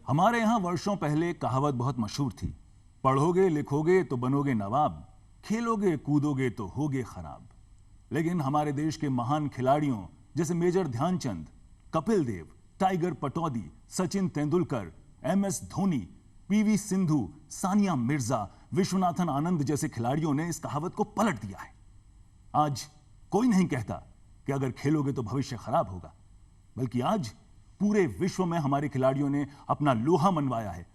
हमारे यहाँ वर्षों पहले कहावत बहुत मशहूर थी, पढ़ोगे लिखोगे तो बनोगे नवाब, खेलोगे कूदोगे तो होगे खराब। लेकिन हमारे देश के महान खिलाड़ियों जैसे major Dhyan Chand, Kapil Dev, Tiger Pataudi, Sachin Tendulkar, MS Dhoni, PV Sindhu, Sania Mirza, Viswanathan Anand जैसे खिलाड़ियों ने इस कहावत को पलट दिया है। आज कोई नहीं कहता कि अगर खेलोगे तो भविष्य खराब होगा, बल्कि आज पूरे विश्व में हमारे खिलाड़ियों ने अपना लोहा मनवाया है।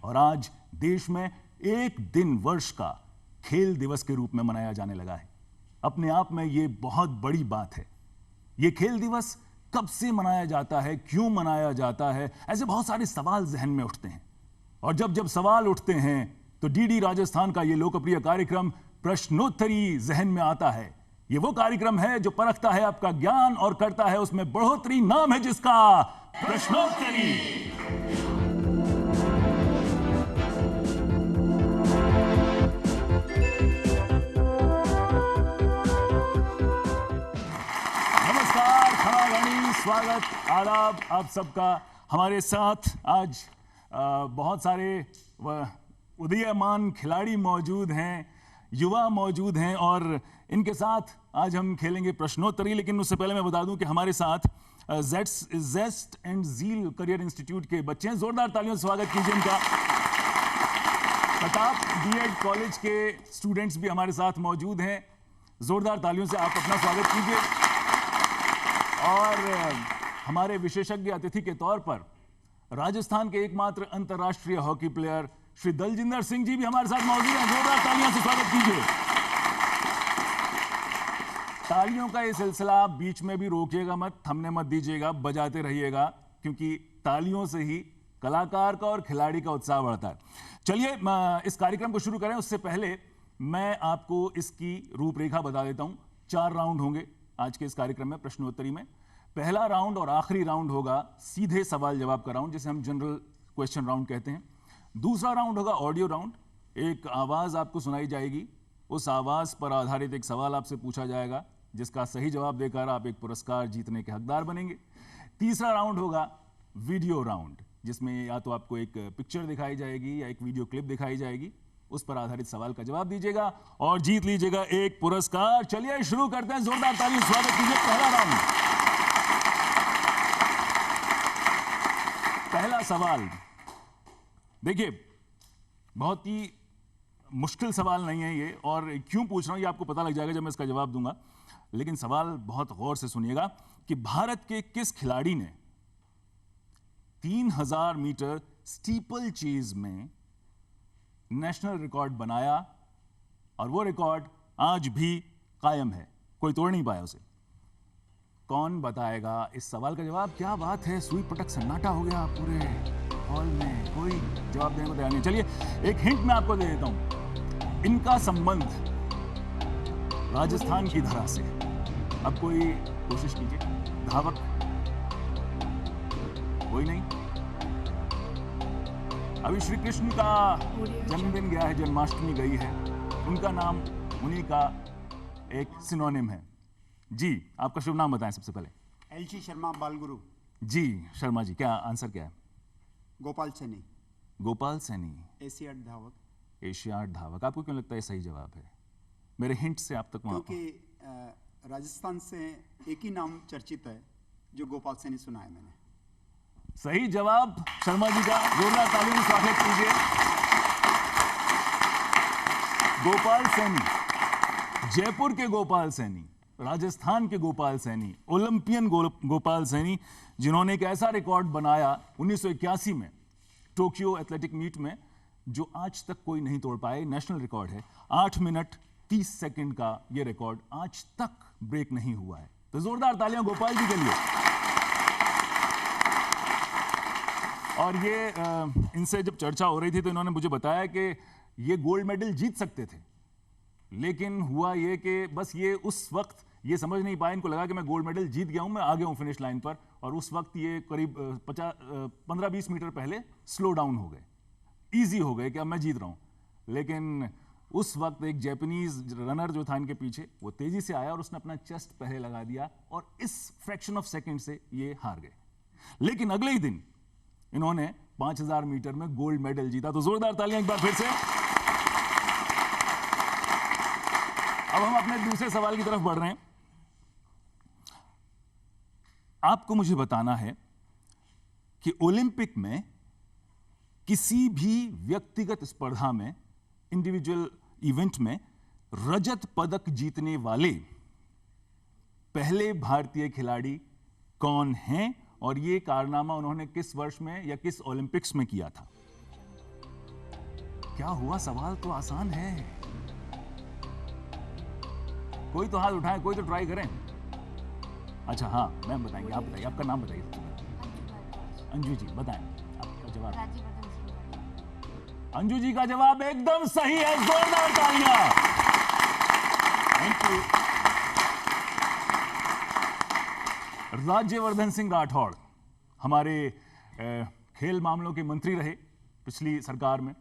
और आज देश में एक दिन वर्ष का खेल दिवस के रूप में मनाया जाने लगा है। अपने आप में यह बहुत बड़ी बात है। यह खेल दिवस कब से मनाया जाता है, क्यों मनाया जाता है, ऐसे बहुत सारे सवाल जहन में उठते हैं। और जब जब सवाल उठते हैं तो DD राजस्थान का यह लोकप्रिय कार्यक्रम प्रश्नोत्तरी जहन में आता है। यह वो कार्यक्रम है जो परखता है आपका ज्ञान और करता है उसमें बढ़ोतरी। नाम है जिसका प्रश्नोत्तरी। नमस्कार, खड़ागणी, स्वागत, आदाब आप सबका। हमारे साथ आज बहुत सारे उदीयमान खिलाड़ी मौजूद हैं, युवा मौजूद हैं और इनके साथ आज हम खेलेंगे प्रश्नोत्तरी। लेकिन उससे पहले मैं बता दूं कि हमारे साथ जेस्ट एंड ज़ील करियर इंस्टीट्यूट के बच्चे हैं। जोरदार तालियों से स्वागत कीजिए इनका। प्रताप B.Ed कॉलेज के स्टूडेंट्स भी हमारे साथ मौजूद हैं। जोरदार तालियों से आप अपना स्वागत कीजिए। और हमारे विशेषज्ञ अतिथि के तौर पर राजस्थान के एकमात्र अंतर्राष्ट्रीय हॉकी प्लेयर श्री दलजिंदर सिंह जी भी हमारे साथ मौजूद हैं। जोरदार तालियों से स्वागत कीजिए। तालियों का ये सिलसिला बीच में भी रोकिएगा मत, थमने मत दीजिएगा, बजाते रहिएगा, क्योंकि तालियों से ही कलाकार का और खिलाड़ी का उत्साह बढ़ता है। चलिए इस कार्यक्रम को शुरू करें। उससे पहले मैं आपको इसकी रूपरेखा बता देता हूं। 4 राउंड होंगे आज के इस कार्यक्रम में, प्रश्नोत्तरी में। पहला राउंड और आखिरी राउंड होगा सीधे सवाल जवाब का राउंड, जिसे हम जनरल क्वेश्चन राउंड कहते हैं। दूसरा राउंड होगा ऑडियो राउंड। एक आवाज आपको सुनाई जाएगी, उस आवाज पर आधारित एक सवाल आपसे पूछा जाएगा, जिसका सही जवाब देकर आप एक पुरस्कार जीतने के हकदार बनेंगे। तीसरा राउंड होगा वीडियो राउंड, जिसमें या तो आपको एक पिक्चर दिखाई जाएगी या एक वीडियो क्लिप दिखाई जाएगी, उस पर आधारित सवाल का जवाब दीजिएगा और जीत लीजिएगा एक पुरस्कार। चलिए शुरू करते हैं। जोरदार तालियों से स्वागत कीजिए। पहला राउंड, पहला सवाल। देखिए, बहुत ही मुश्किल सवाल नहीं है ये, और क्यों पूछ रहा हूं ये आपको पता लग जाएगा जब मैं इसका जवाब दूंगा। लेकिन सवाल बहुत गौर से सुनिएगा कि भारत के किस खिलाड़ी ने 3000 मीटर स्टीपल चेज में नेशनल रिकॉर्ड बनाया और वो रिकॉर्ड आज भी कायम है, कोई तोड़ नहीं पाया उसे। कौन बताएगा इस सवाल का जवाब? क्या बात है, सुई पटक सन्नाटा हो गया पूरे हॉल में, कोई जवाब देने को तैयार नहीं। चलिए एक हिंट मैं आपको दे देता हूं। इनका संबंध राजस्थान की धरा से। अब कोई कोशिश कीजिए। धावक कोई नहीं। अभी श्री कृष्ण का जन्मदिन गया है, जन्माष्टमी गई है, उनका नाम उन्हीं का एक सिनोनिम है। जी, आपका शुभ नाम बताएं सबसे पहले। LC शर्मा बालगुरु। जी शर्मा जी, क्या आंसर क्या है? गोपाल सैनी। गोपाल सैनी, एशियाड धावक। एशियाड धावक। आपको क्यों लगता है सही जवाब है? मेरे हिंट से आप तक वहां, क्योंकि राजस्थान से एक ही नाम चर्चित है जो गोपाल सैनी सुना है मैंने। सही जवाब शर्मा जी का। जोरदार तालियों से स्वागत कीजिए। गोपाल सैनी, जयपुर के गोपाल सैनी, राजस्थान के गोपाल सैनी, ओलंपियन गोपाल सैनी, जिन्होंने एक ऐसा रिकॉर्ड बनाया 1981 में टोक्यो एथलेटिक मीट में, जो आज तक कोई नहीं तोड़ पाए। नेशनल रिकॉर्ड है। 8 मिनट 30 सेकंड का यह रिकॉर्ड आज तक ब्रेक नहीं हुआ है। तो जोरदार तालियां गोपाल जी के लिए। और ये इनसे जब चर्चा हो रही थी तो इन्होंने मुझे बताया कि ये गोल्ड मेडल जीत सकते थे, लेकिन हुआ ये कि बस ये उस वक्त ये समझ नहीं पाए। इनको लगा कि मैं गोल्ड मेडल जीत गया हूं, मैं आ गया हूं फिनिश लाइन पर, और उस वक्त ये करीब 15-20 मीटर पहले स्लो डाउन हो गए, इजी हो गए कि अब मैं जीत रहा हूं। लेकिन उस वक्त एक जैपनीज रनर जो था इनके पीछे, वो तेजी से आया और उसने अपना चेस्ट पहले लगा दिया और इस फ्रैक्शन ऑफ सेकंड से ये हार गए। लेकिन अगले ही दिन इन्होंने 5000 मीटर में गोल्ड मेडल जीता। तो जोरदार तालियां एक बार फिर से। अब हम अपने दूसरे सवाल की तरफ बढ़ रहे हैं। आपको मुझे बताना है कि ओलंपिक में किसी भी व्यक्तिगत स्पर्धा में, इंडिविजुअल इवेंट में रजत पदक जीतने वाले पहले भारतीय खिलाड़ी कौन हैं और ये कारनामा उन्होंने किस वर्ष में या किस ओलंपिक्स में किया था। क्या हुआ, सवाल तो आसान है। कोई तो हाथ उठाए, कोई तो ट्राई करें। अच्छा हाँ, मैम बताएंगे, आप बताइए, आपका नाम बताइए। अंजू जी बताएं आपका जवाब। अंजू जी का जवाब एकदम सही है, जोरदार तालियां। Thank you. राज्यवर्धन सिंह राठौड़ हमारे खेल मामलों के मंत्री रहे पिछली सरकार में,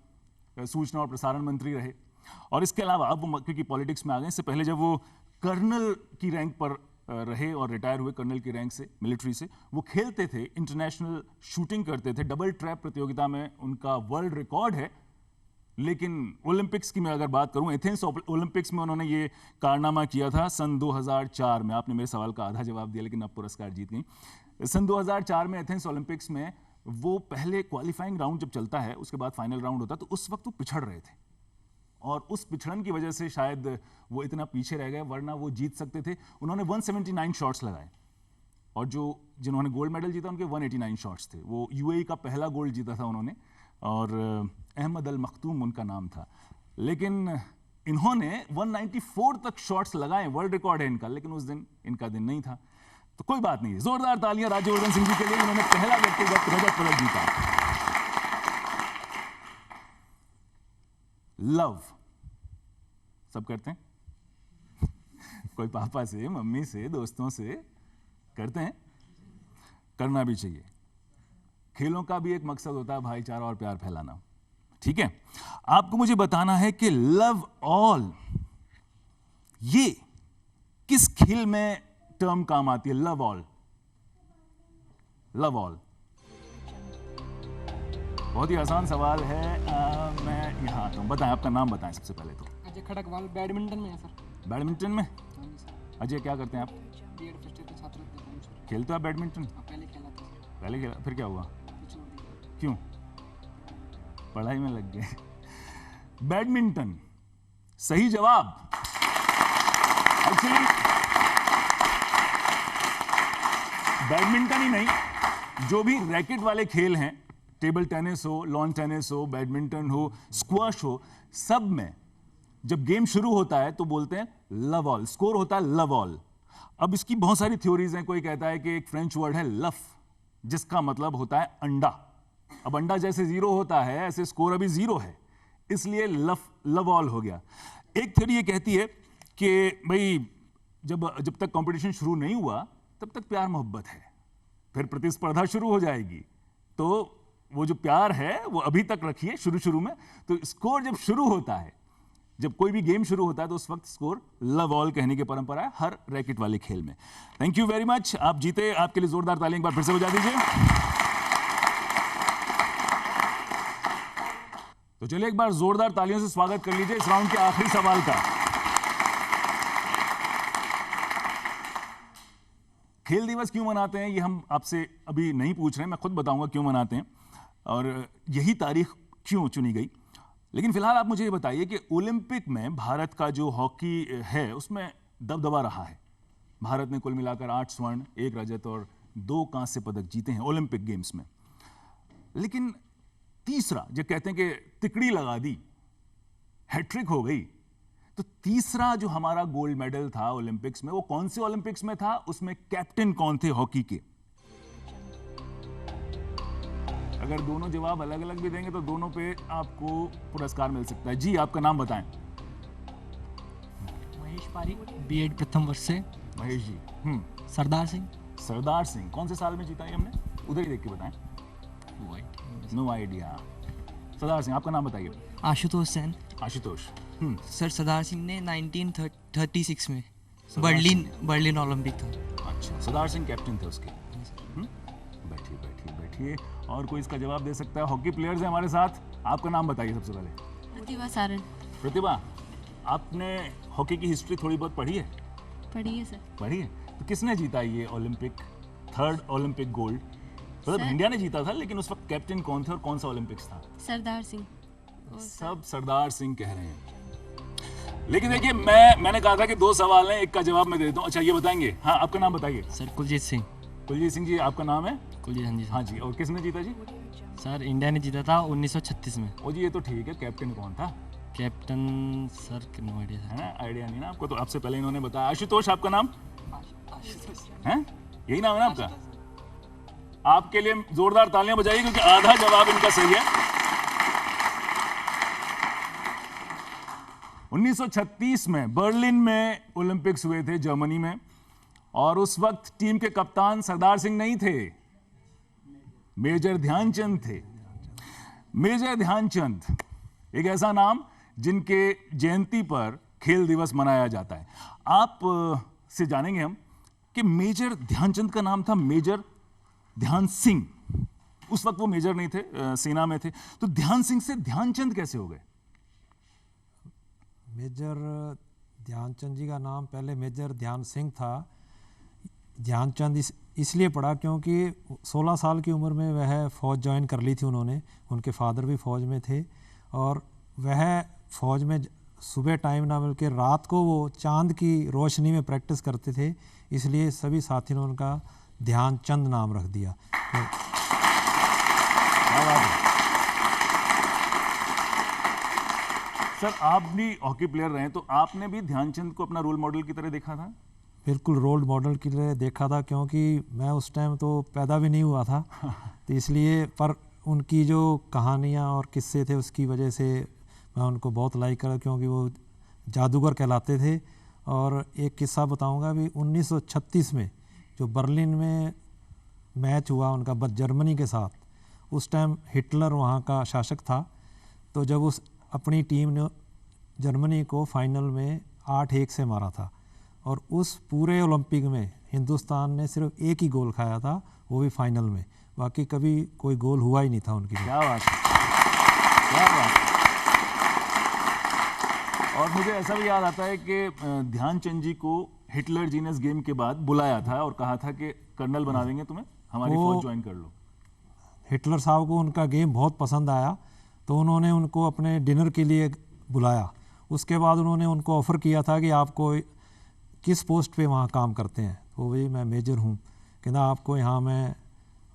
सूचना और प्रसारण मंत्री रहे, और इसके अलावा अब वो क्योंकि पॉलिटिक्स में आ गए, इससे पहले जब वो कर्नल की रैंक पर रहे और रिटायर हुए कर्नल की रैंक से, मिलिट्री से, वो खेलते थे, इंटरनेशनल शूटिंग करते थे। डबल ट्रैप प्रतियोगिता में उनका वर्ल्ड रिकॉर्ड है। लेकिन ओलंपिक्स की मैं अगर बात करूं, एथेंस ओलंपिक्स में उन्होंने ये कारनामा किया था सन 2004 में। आपने मेरे सवाल का आधा जवाब दिया, लेकिन अब पुरस्कार जीत गई। सन 2004 में एथेंस ओलंपिक्स में वो पहले क्वालिफाइंग राउंड जब चलता है, उसके बाद फाइनल राउंड होता, तो उस वक्त वो पिछड़ रहे थे, और उस पिछड़न की वजह से शायद वो इतना पीछे रह गए, वरना वो जीत सकते थे। उन्होंने 179 शॉट्स लगाए, और जिन्होंने गोल्ड मेडल जीता उनके 189 शॉट्स थे। वो यूएई का पहला गोल्ड जीता था उन्होंने, और अहमद अल मख्तूम उनका नाम था। लेकिन इन्होंने 194 तक शॉट्स लगाए, वर्ल्ड रिकॉर्ड है इनका, लेकिन उस दिन इनका दिन नहीं था। तो कोई बात नहीं, जोरदार तालियां राज्यवर्धन सिंह जी के लिए, उन्होंने पहला व्यक्तिगत रजत पदक जीता। लव सब करते हैं कोई पापा से, मम्मी से, दोस्तों से करते हैं, करना भी चाहिए। खेलों का भी एक मकसद होता है भाईचारा और प्यार फैलाना, ठीक है। आपको मुझे बताना है कि लव ऑल ये किस खेल में टर्म काम आती है। लव ऑल, लव ऑल बहुत ही आसान सवाल है। मैं यहाँ आता हूँ, बताएं आपका नाम बताएं सबसे पहले तो। अजय खड़कवाल, बैडमिंटन में है सर। बैडमिंटन में? हाँ जी सर। अजय क्या करते हैं आप? बीएड फर्स्ट ईयर का छात्र हूँ सर। खेलते हो आप बैडमिंटन? पहले खेला था सर। पहले खेला, फिर क्या हुआ? छोड़ दिया। क्यों? पढ़ाई में लग गए। बैडमिंटन सही जवाब। एक्चुअली बैडमिंटन ही नहीं, जो भी रैकेट वाले खेल हैं, टेबल टेनिस हो, लॉन टेनिस हो, बैडमिंटन हो, स्क्वैश हो, सब में जब गेम शुरू होता है तो बोलते हैं लव ऑल, स्कोर होता है लव ऑल। अब इसकी बहुत सारी थ्योरीज हैं। कोई कहता है कि एक फ्रेंच वर्ड है लफ, जिसका मतलब होता है अंडा। अब अंडा जैसे जीरो होता है, ऐसे स्कोर अभी जीरो है, इसलिए लव ऑल हो गया। एक थ्योरी ये कहती है कि भाई जब तक कंपटीशन शुरू नहीं हुआ तब तक प्यार मोहब्बत है, फिर प्रतिस्पर्धा शुरू हो जाएगी, तो वो जो प्यार है वो अभी तक रखिए शुरू में। तो स्कोर जब शुरू होता है, जब कोई भी गेम शुरू होता है, तो उस वक्त स्कोर लव ऑल कहने की परंपरा है हर रैकेट वाले खेल में। थैंक यू वेरी मच, आप जीते। आपके लिए जोरदार ताली एक बार फिर से बजा दीजिए। तो चलिए एक बार जोरदार तालियों से स्वागत कर लीजिए इस राउंड के आखिरी सवाल का। खेल दिवस क्यों मनाते हैं ये हम आपसे अभी नहीं पूछ रहे हैं, मैं खुद बताऊंगा क्यों मनाते हैं और यही तारीख क्यों चुनी गई। लेकिन फिलहाल आप मुझे ये बताइए कि ओलंपिक में भारत का जो हॉकी है उसमें दबदबा रहा है। भारत ने कुल मिलाकर 8 स्वर्ण, 1 रजत और 2 कांस्य पदक जीते हैं ओलंपिक गेम्स में। लेकिन तीसरा, जो कहते हैं कि तिकड़ी लगा दी, हैट्रिक हो गई, तो तीसरा जो हमारा गोल्ड मेडल था ओलंपिक्स में, वो कौन से ओलंपिक्स में था? उसमें कैप्टन कौन थे हॉकी के? अगर दोनों जवाब अलग अलग भी देंगे तो दोनों पे आपको पुरस्कार मिल सकता है। जी आपका नाम बताएं। महेश पारीक, बीएड प्रथम वर्ष से। महेश जी। सरदार सिंह। सरदार सिंह कौन से साल में जीता ये हमने? उधर ही देख के बताएं। No idea. सरदार सिंह आपका नाम बताइए। आशुतोष सेन। आशुतोष। सर सरदार सिंह ने 1936 में बर्लिन ओलंपिक था। अच्छा, सरदार सिंह कैप्टन थे उसके। बैठिए बैठिए बैठिए। और कोई इसका जवाब दे सकता है? हॉकी प्लेयर्स हैं हमारे साथ, आपका नाम बताइए सबसे पहले। प्रतिभा सारण। प्रतिभा, आपने हॉकी की हिस्ट्री थोड़ी बहुत पढ़ी है? पढ़ी है सर। पढ़ी है। तो किसने जीता ये ओलंपिक, थर्ड ओलंपिक गोल्ड? मतलब सर। इंडिया ने जीता था, लेकिन उस वक्त कैप्टन कौन थे और कौन सा ओलंपिक्स था? सरदार सिंह। सब सरदार सिंह कह रहे हैं। लेकिन देखिए, मैंने कहा था कि 2 सवाल हैं, एक का जवाब मैं दे देता हूँ। अच्छा, ये बताएंगे? हाँ, आपका नाम बताइए। सर कुलजीत सिंह। कुलजीत सिंह जी, आपका नाम है? कुलजीत, हाँ जी हाँ जी। और किसने जीता जी? सर इंडिया ने जीता था 1936 में। ओ जी, ये तो ठीक है। कैप्टन कौन था? कैप्टन सर नो आइडिया है ना, आइडिया नहीं ना आपको? तो आपसे पहले इन्होंने बताया। आशुतोष, आपका नाम है? यही नाम है ना आपका? आपके लिए जोरदार तालियां बजाइए, क्योंकि आधा जवाब इनका सही है। 1936 में बर्लिन में ओलंपिक्स हुए थे, जर्मनी में, और उस वक्त टीम के कप्तान सरदार सिंह नहीं थे, मेजर ध्यानचंद थे। मेजर ध्यानचंद एक ऐसा नाम जिनके जयंती पर खेल दिवस मनाया जाता है। आप से जानेंगे हम कि मेजर ध्यानचंद का नाम था मेजर ध्यान सिंह। उस वक्त वो मेजर नहीं थे, सेना में थे। तो ध्यान सिंह से ध्यानचंद कैसे हो गए? मेजर ध्यानचंद जी का नाम पहले मेजर ध्यान सिंह था। ध्यानचंद इसलिए पड़ा क्योंकि 16 साल की उम्र में वह फ़ौज ज्वाइन कर ली थी उन्होंने। उनके फादर भी फ़ौज में थे और वह फ़ौज में सुबह टाइम ना मिल के रात को वो चांद की रोशनी में प्रैक्टिस करते थे, इसलिए सभी साथियों ने उनका ध्यानचंद नाम रख दिया। तो सर, आप भी हॉकी प्लेयर रहे हैं, तो आपने भी ध्यानचंद को अपना रोल मॉडल की तरह देखा था? बिल्कुल रोल मॉडल की तरह देखा था, क्योंकि मैं उस टाइम तो पैदा भी नहीं हुआ था। तो इसलिए, पर उनकी जो कहानियाँ और किस्से थे उसकी वजह से मैं उनको बहुत लाइक करा, क्योंकि वो जादूगर कहलाते थे। और एक किस्सा बताऊंगा भी, 1936 में जो बर्लिन में मैच हुआ उनका जर्मनी के साथ, उस टाइम हिटलर वहाँ का शासक था। तो जब उस अपनी टीम ने जर्मनी को फाइनल में 8-1 से मारा था, और उस पूरे ओलंपिक में हिंदुस्तान ने सिर्फ एक ही गोल खाया था, वो भी फाइनल में। बाकी कभी कोई गोल हुआ ही नहीं था उनकी। क्या बात है, क्या बात है। और मुझे ऐसा भी याद आता है कि ध्यानचंद जी को हिटलर जी ने इस गेम के बाद बुलाया था और कहा था कि कर्नल बना देंगे तुम्हें, हमारी फौज ज्वाइन कर लो। हिटलर साहब को उनका गेम बहुत पसंद आया, तो उन्होंने उनको अपने डिनर के लिए बुलाया। उसके बाद उन्होंने उनको ऑफ़र किया था कि आपको किस पोस्ट पे वहाँ काम करते हैं? तो वही, मैं मेजर हूँ। कहना आपको यहाँ मैं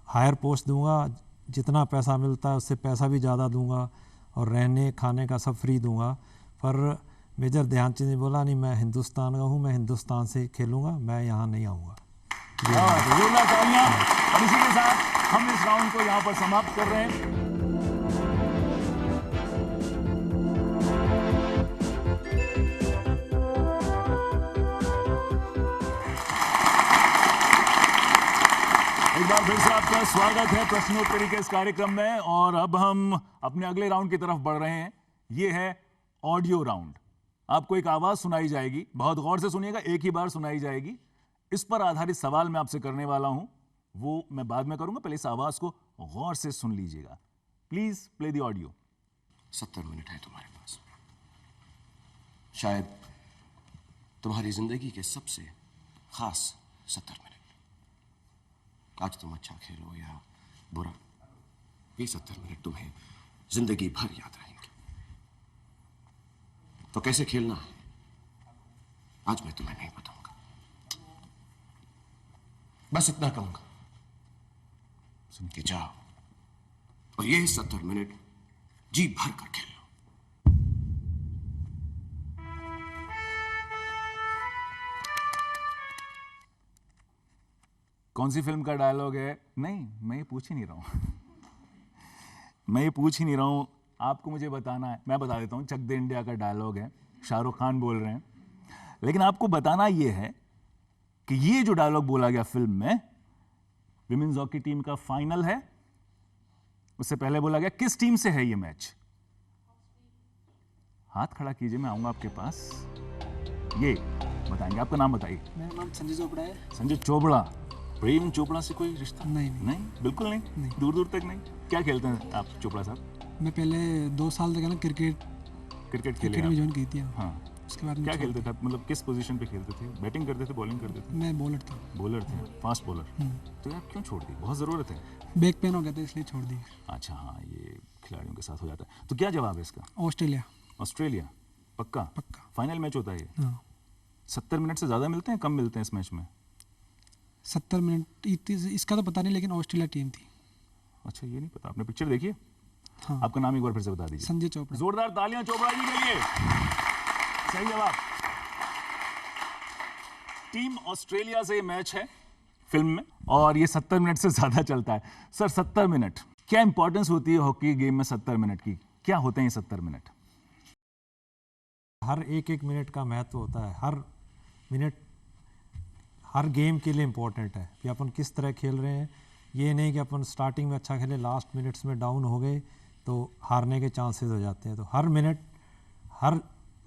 हायर पोस्ट दूंगा, जितना पैसा मिलता है उससे पैसा भी ज़्यादा दूंगा, और रहने खाने का सब फ्री दूंगा। पर मेजर ध्यानचंद ने बोला, नहीं, मैं हिंदुस्तान का हूँ, मैं हिंदुस्तान से खेलूँगा, मैं यहाँ नहीं आऊँगा। और इसी के साथ हम इस राउंड को यहाँ पर समाप्त कर रहे हैं। एक बार फिर से आपका स्वागत है प्रश्नोत्तरी के इस कार्यक्रम में, और अब हम अपने अगले राउंड की तरफ बढ़ रहे हैं। ये है ऑडियो राउंड। आपको एक आवाज सुनाई जाएगी, बहुत गौर से सुनिएगा, एक ही बार सुनाई जाएगी। इस पर आधारित सवाल मैं आपसे करने वाला हूं, वो मैं बाद में करूंगा, पहले इस आवाज को गौर से सुन लीजिएगा। Please play the audio. 70 minute है तुम्हारे पास, शायद तुम्हारी जिंदगी के सबसे खास 70 मिनट। आज तुम अच्छा खेलो या बुरा, ये 70 मिनट तुम्हें जिंदगी भर याद रहेंगे। तो कैसे खेलना है आज मैं तुम्हें नहीं बताऊंगा, बस इतना कहूंगा कि जाओ और ये 70 मिनट जी भर कर खेल लो। कौन सी फिल्म का डायलॉग है? नहीं, मैं ये पूछ ही नहीं रहा हूं मैं ये पूछ ही नहीं रहा हूं, आपको मुझे बताना है। मैं बता देता हूं, चक दे इंडिया का डायलॉग है, शाहरुख खान बोल रहे हैं। लेकिन आपको बताना ये है कि ये जो डायलॉग बोला गया फिल्म में, विमेन्स हॉकी टीम का फाइनल है, उससे पहले बोला गया किस टीम से है ये मैच? हाथ खड़ा कीजिए, मैं आऊंगा आपके पास, ये बताएंगे। आपका नाम बताइए। मेरा नाम संजय चोपड़ा है। संजय चोपड़ा, प्रेम चोपड़ा से कोई रिश्ता? नहीं, नहीं, बिल्कुल नहीं, दूर दूर तक नहीं। क्या खेलते हैं आप चोपड़ा साहब? मैं पहले 2 साल तक है ना क्रिकेट खेले में आप? ज्वाइन की थी। हाँ। उसके बाद में क्या छोड़ खेलते थे आप? मतलब किस पोजीशन पे खेलते थे? बैटिंग करते थे, बॉलिंग करते थे? दिया। मैं बॉलर था। बॉलर थे, फास्ट बॉलर। तो यार क्यों छोड़ दी? बहुत ज़रूरत है। बैक पेन हो गया था इसलिए छोड़ दी। अच्छा हाँ, ये खिलाड़ियों के साथ हो जाता है। तो क्या जवाब है इसका? ऑस्ट्रेलिया। ऑस्ट्रेलिया पक्का? पक्का। फाइनल मैच होता है ये? हाँ 70 मिनट से ज़्यादा मिलते हैं, कम मिलते हैं इस मैच में? 70 मिनट इसका तो पता नहीं, लेकिन ऑस्ट्रेलिया टीम थी। अच्छा, ये नहीं पता। आपने पिक्चर देखी है? हाँ। आपका नाम एक बार फिर से बता दीजिए। संजय चोपड़ा। जोरदार तालियां चोपड़ा जी के लिए। सही जवाब। टीम ऑस्ट्रेलिया से ये मैच है फिल्म में, और ये 70 मिनट से ज्यादा चलता है। सर 70 मिनट, क्या इंपॉर्टेंस होती है हॉकी गेम में 70 मिनट की? क्या होते हैं ये 70 मिनट? हर एक मिनट का महत्व होता है। हर मिनट हर गेम के लिए इम्पोर्टेंट है कि अपन किस तरह खेल रहे हैं। ये नहीं कि अपन स्टार्टिंग में अच्छा खेले, लास्ट मिनट्स में डाउन हो गए तो हारने के चांसेस हो जाते हैं। तो हर मिनट हर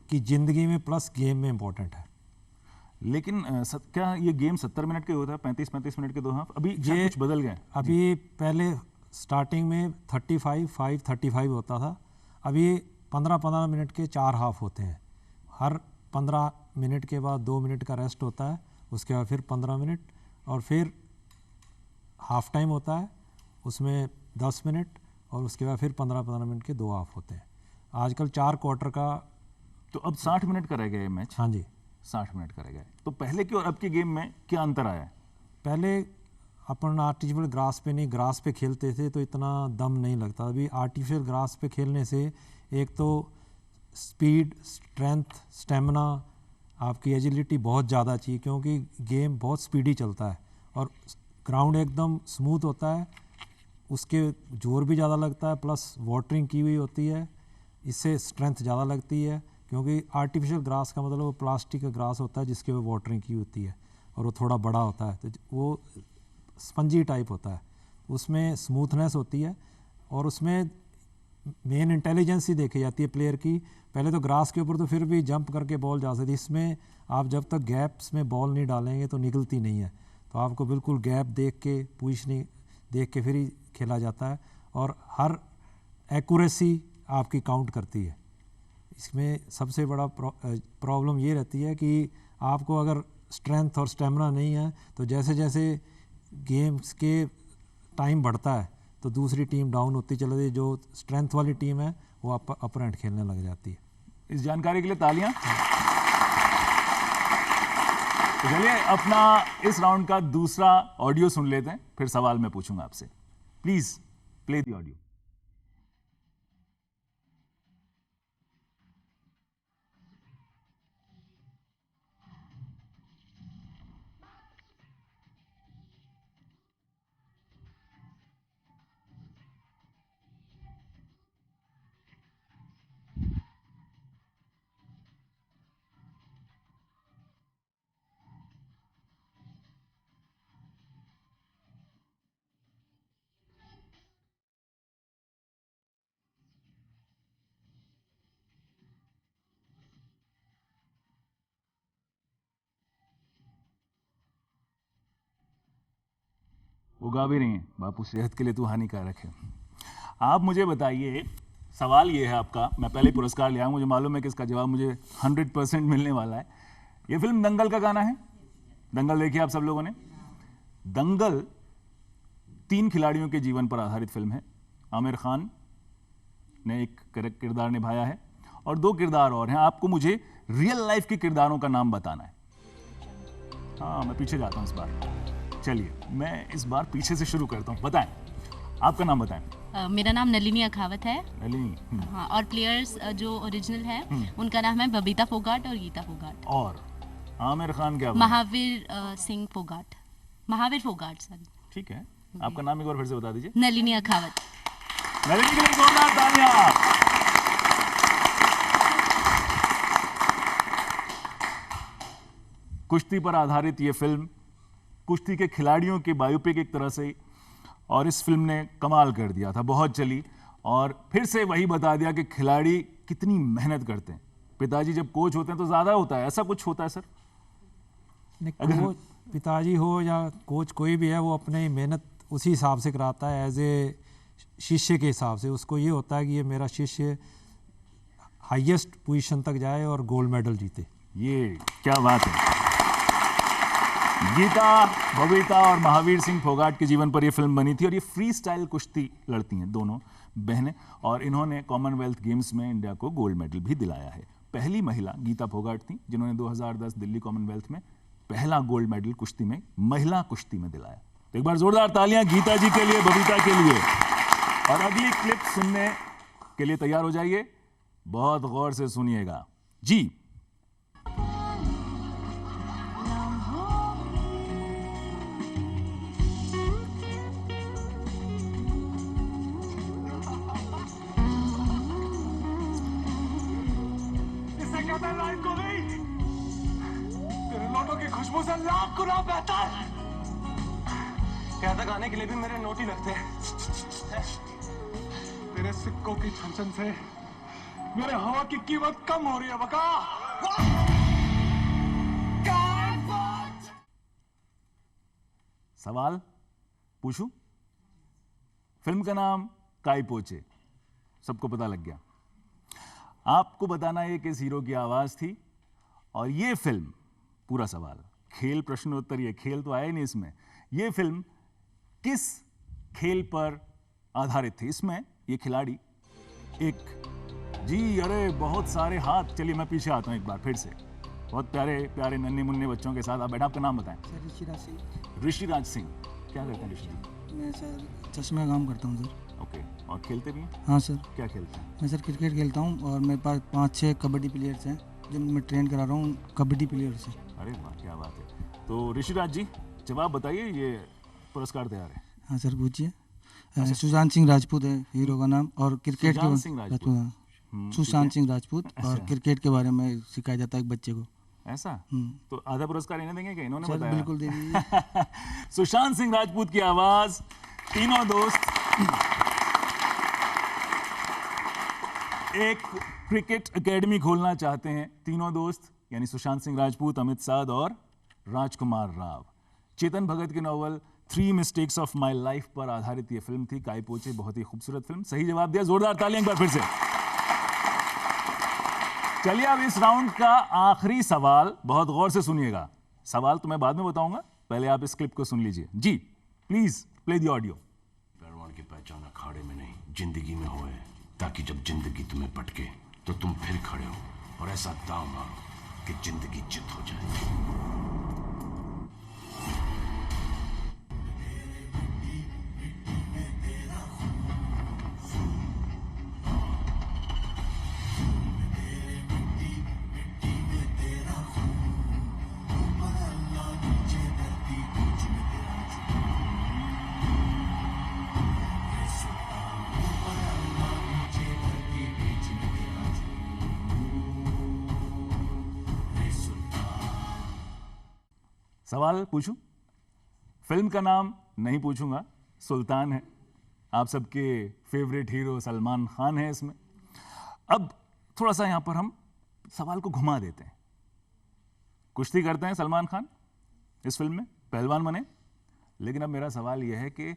की ज़िंदगी में प्लस गेम में इम्पोर्टेंट है। लेकिन क्या ये गेम 70 मिनट के होता है? 35-35 मिनट के दो हाफ? अभी ये कुछ बदल गए? अभी पहले स्टार्टिंग में 35 होता था। अभी 15-15 मिनट के 4 हाफ होते हैं। हर 15 मिनट के बाद 2 मिनट का रेस्ट होता है, उसके बाद फिर 15 मिनट, और फिर हाफ टाइम होता है उसमें 10 मिनट, और उसके बाद फिर 15-15 मिनट के 2 हाफ होते हैं। आजकल 4 क्वार्टर का। तो अब 60 मिनट का रह गया ये मैच? हाँ जी, 60 मिनट का रह गया है। तो पहले की और अब की गेम में क्या अंतर आया है? पहले अपन आर्टिफिशियल ग्रास पे नहीं, ग्रास पे खेलते थे तो इतना दम नहीं लगता। अभी आर्टिफिशियल ग्रास पे खेलने से एक तो स्पीड, स्ट्रेंथ, स्टेमिना, आपकी एजिलिटी बहुत ज़्यादा चाहिए, क्योंकि गेम बहुत स्पीडी चलता है और ग्राउंड एकदम स्मूथ होता है। उसके जोर भी ज़्यादा लगता है, प्लस वाटरिंग की हुई होती है, इससे स्ट्रेंथ ज़्यादा लगती है। क्योंकि आर्टिफिशियल ग्रास का मतलब वो प्लास्टिक का ग्रास होता है जिसके ऊपर वाटरिंग की होती है, और वो थोड़ा बड़ा होता है, तो वो स्पंजी टाइप होता है, उसमें स्मूथनेस होती है, और उसमें मेन इंटेलिजेंस ही देखी जाती है प्लेयर की। पहले तो ग्रास के ऊपर तो फिर भी जंप करके बॉल जा सकती है, इसमें आप जब तक गैप्स में बॉल नहीं डालेंगे तो निकलती नहीं है। तो आपको बिल्कुल गैप देख के, पोजीशनिंग देख के फिर ही खेला जाता है, और हर एक्यूरेसी आपकी काउंट करती है। इसमें सबसे बड़ा प्रॉब्लम ये रहती है कि आपको अगर स्ट्रेंथ और स्टेमिना नहीं है तो जैसे जैसे गेम्स के टाइम बढ़ता है तो दूसरी टीम डाउन होती चली जाती है, जो स्ट्रेंथ वाली टीम है वो अपर एंड खेलने लग जाती है। इस जानकारी के लिए तालियां। तो चलिए अपना इस राउंड का दूसरा ऑडियो सुन लेते हैं, फिर सवाल मैं पूछूंगा आपसे। Please play the audio. उगा भी नहीं है बापू, सेहत के लिए तो हानिकारक है। आप मुझे बताइए, सवाल ये है आपका, मैं पहले ही पुरस्कार ले आया हूं, मुझे मालूम है कि इसका जवाब मुझे 100% मिलने वाला है। ये फिल्म दंगल का गाना है। दंगल देखिए आप सब लोगों ने। दंगल 3 खिलाड़ियों के जीवन पर आधारित फिल्म है। आमिर खान ने एक किरदार निभाया है और 2 किरदार और हैं। आपको मुझे रियल लाइफ के किरदारों का नाम बताना है। हाँ, मैं पीछे जाता हूं इस बार। चलिए मैं इस बार पीछे से शुरू करता हूँ। बताएं, आपका नाम बताएं। मेरा नाम नलिनी अखावत है। नलिनी। हाँ, और प्लेयर्स जो ओरिजिनल है उनका नाम है बबीता फोगाट और गीता फोगाट। और आमिर खान क्या? महावीर सिंह फोगाट, महावीर फोगाट सॉरी। ठीक है, आपका नाम एक बार फिर से बता दीजिए। नलिनी अखावत। नलिनी के लिए जोरदार तालियां। कुश्ती पर आधारित ये फिल्म कुश्ती के खिलाड़ियों के बायोपिक एक तरह से, और इस फिल्म ने कमाल कर दिया था, बहुत चली, और फिर से वही बता दिया कि खिलाड़ी कितनी मेहनत करते हैं। पिताजी जब कोच होते हैं तो ज्यादा होता है, ऐसा कुछ होता है सर? पिताजी हो या कोच कोई भी है, वो अपने मेहनत उसी हिसाब से कराता है, एज ए शिष्य के हिसाब से। उसको ये होता है कि ये मेरा शिष्य हाईएस्ट पोजीशन तक जाए और गोल्ड मेडल जीते। ये क्या बात है। गीता, बबीता और महावीर सिंह फोगाट के जीवन पर यह फिल्म बनी थी और ये फ्री स्टाइल कुश्ती लड़ती हैं दोनों बहनें, और इन्होंने कॉमनवेल्थ गेम्स में इंडिया को गोल्ड मेडल भी दिलाया है। पहली महिला गीता फोगाट थी जिन्होंने 2010 दिल्ली कॉमनवेल्थ में पहला गोल्ड मेडल कुश्ती में, महिला कुश्ती में दिलाया। तो एक बार जोरदार तालियां गीता जी के लिए, बबीता के लिए। और अगली क्लिप सुनने के लिए तैयार हो जाइए, बहुत गौर से सुनिएगा जी। खुशबू से लाख गुना बेहतर। यहाँ तक आने के लिए भी मेरे नोट ही लगते हैं। तेरे सिक्कों की छनछन से मेरे हवा की कीमत कम हो रही है बका। सवाल पूछूं? फिल्म का नाम काई पोचे, सबको पता लग गया। आपको बताना है किस हीरो की आवाज थी, और ये फिल्म, पूरा सवाल खेल प्रश्नोत्तर, ये खेल तो आया ही नहीं इसमें। ये फिल्म किस खेल पर आधारित थी? इसमें ये खिलाड़ी एक, जी अरे बहुत सारे हाथ, चलिए मैं पीछे आता हूं एक बार फिर से। बहुत प्यारे प्यारे नन्हे मुन्ने बच्चों के साथ आप बैठा, आपका नाम बताएं। सर ऋषिराज सिंह। ऋषिराज सिंह, क्या करते हैं ऋषि जी? मैं सर चश्मे का काम करता हूँ सर। ओके, और खेलते भी हैं? हाँ सर। क्या खेलते हैं? मैं सर क्रिकेट खेलता हूँ और मेरे पास 5-6 कबड्डी प्लेयर्स हैं जिनको मैं ट्रेन करा रहा हूँ कबड्डी प्लेयर से। अरे वाह, क्या बात है। तो ऋषिराज जी जवाब बताइए, ये पुरस्कार तैयार है। हाँ सर पूछिए। सुशांत सिंह राजपूत है हीरो का नाम, और क्रिकेट सुशांत सिंह राजपूत। हाँ। सुशांत सिंह राजपूत, और क्रिकेट के बारे में सिखाया जाता है एक बच्चे को। ऐसा? तो आधा पुरस्कार इन्हें देंगे क्या? इन्होंने सर बताया। बिल्कुल दे दीजिए। सुशांत सिंह राजपूत की आवाज। तीनों दोस्त एक क्रिकेट एकेडमी खोलना चाहते हैं, तीनों दोस्त, यानी सुशांत सिंह राजपूत, अमित साध और राजकुमार राव। चेतन भगत की novel 3 mistakes of my life पर आधारित यह फिल्म थी, काई पोचे। बहुत ही खूबसूरत फिल्म। सही जवाब दिया, जोरदार तालियां एक बार फिर से। चलिए अब इस राउंड का आखिरी सवाल, बहुत गौर से सुनिएगा। सवाल तो मैं बाद में बताऊंगा, पहले आप इस क्लिप को सुन लीजिए जी। Please play the audio. पहलवान की पहचान अखाड़े में नहीं, जिंदगी में होए, ताकि जब जिंदगी तुम्हें पटके तो तुम फिर खड़े हो और ऐसा दांव मारो कि जिंदगी जित हो जाए। सवाल पूछूं? फिल्म का नाम नहीं पूछूंगा, सुल्तान है। आप सबके फेवरेट हीरो सलमान खान है इसमें। अब थोड़ा सा यहां पर हम सवाल को घुमा देते हैं। कुश्ती करते हैं सलमान खान इस फिल्म में, पहलवान बने। लेकिन अब मेरा सवाल यह है कि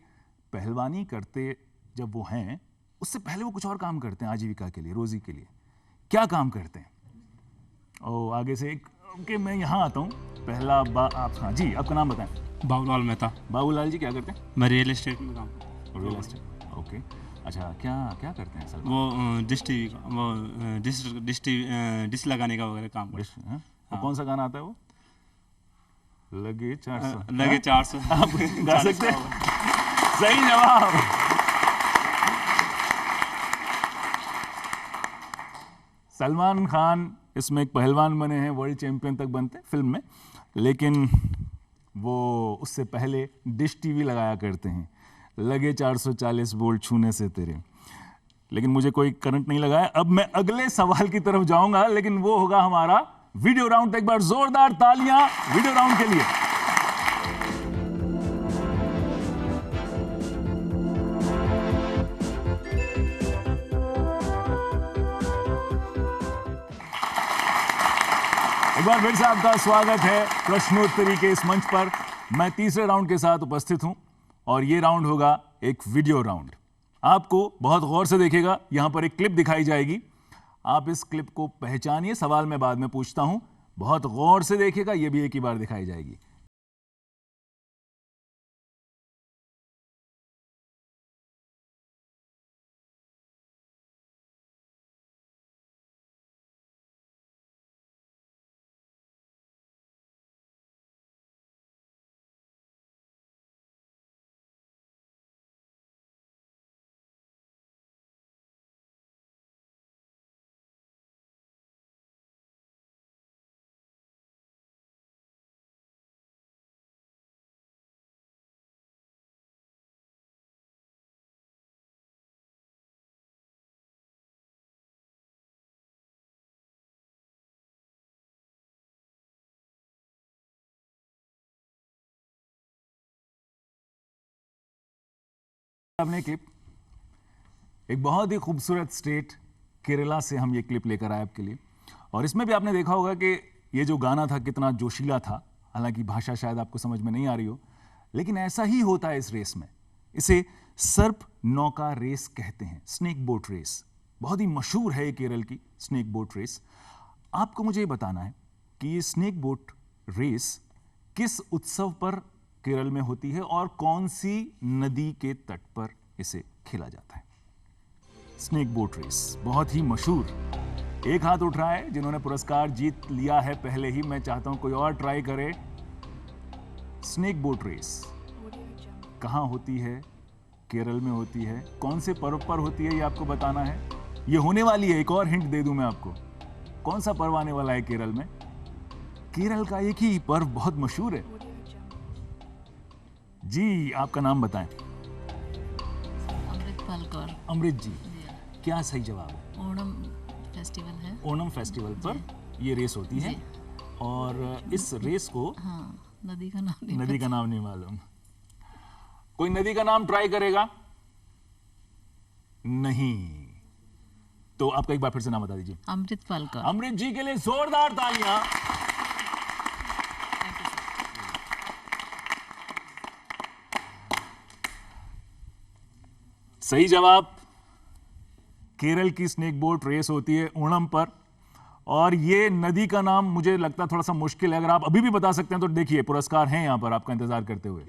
पहलवानी करते जब वो हैं, उससे पहले वो कुछ और काम करते हैं आजीविका के लिए, रोजी के लिए। क्या काम करते हैं? ओ आगे से एक कि मैं यहाँ आता हूँ। पहला आप, हाँ जी, आपका नाम बताएं। बाबूलाल मेहता। बाबूलाल जी क्या करते हैं? मैं रियल एस्टेट में काम करता हूँ। Real estate, okay. अच्छा, क्या क्या करते हैं सर? वो डिश टीवी का, वो डिश लगाने का वगैरह काम करता हाँ? तो कौन सा गाना आता है वो? लगे 400। है। लगे 400। आप गा सकते हैं? सही जवाब। सलमान खान इसमें एक पहलवान बने हैं, वर्ल्ड चैंपियन तक बनते हैं फिल्म में, लेकिन वो उससे पहले डिश टीवी लगाया करते हैं। लगे 440 वोल्ट छूने से तेरे। लेकिन मुझे कोई करंट नहीं लगा है। अब मैं अगले सवाल की तरफ जाऊंगा, लेकिन वो होगा हमारा वीडियो राउंड। एक बार जोरदार तालियां वीडियो राउंड के लिए। एक बार फिर से आपका स्वागत है प्रश्नोत्तरी के इस मंच पर। मैं तीसरे राउंड के साथ उपस्थित हूं और ये राउंड होगा एक वीडियो राउंड। आपको बहुत गौर से देखिएगा, यहां पर एक क्लिप दिखाई जाएगी। आप इस क्लिप को पहचानिए, सवाल मैं बाद में पूछता हूं। बहुत गौर से देखिएगा, ये भी एक ही बार दिखाई जाएगी। आपने क्लिप, एक बहुत ही खूबसूरत स्टेट केरला से हम ये क्लिप लेकर आए आपके लिए। और इसमें भी आपने देखा होगा कि ये जो गाना था कितना जोशीला था। हालांकि भाषा शायद आपको समझ में नहीं आ रही हो, लेकिन ऐसा ही होता है इस रेस में। इसे सर्प नौका रेस कहते हैं, स्नेक बोट रेस। बहुत ही मशहूर है ये केरल की स्नेक बोट रेस। आपको मुझे ये बताना है कि ये स्नेक बोट रेस किस उत्सव पर केरल में होती है और कौन सी नदी के तट पर इसे खेला जाता है। स्नेक बोट रेस बहुत ही मशहूर। एक हाथ उठ रहा है जिन्होंने पुरस्कार जीत लिया है पहले ही। मैं चाहता हूं कोई और ट्राई करे। स्नेक बोट रेस कहां होती है? केरल में होती है। कौन से पर्व पर होती है ये आपको बताना है। ये होने वाली है, एक और हिंट दे दूं मैं आपको। कौन सा पर्व आने वाला है केरल में? केरल का एक ही पर्व बहुत मशहूर है जी। आपका नाम बताएं। अमृत पालकर। अमृत जी, क्या सही जवाब है? ओणम फेस्टिवल है। ओणम फेस्टिवल पर ये रेस होती है। और इस रेस को नदी का नाम नहीं मालूम। कोई नदी का नाम ट्राई करेगा? नहीं। तो आपका एक बार फिर से नाम बता दीजिए। अमृत पालकर। अमृत जी के लिए जोरदार तालियां। सही जवाब। केरल की स्नेक बोट रेस होती है ओणम पर। और ये नदी का नाम मुझे लगता है थोड़ा सा मुश्किल है। अगर आप अभी भी बता सकते हैं तो देखिए, पुरस्कार हैं यहां पर आपका इंतजार करते हुए।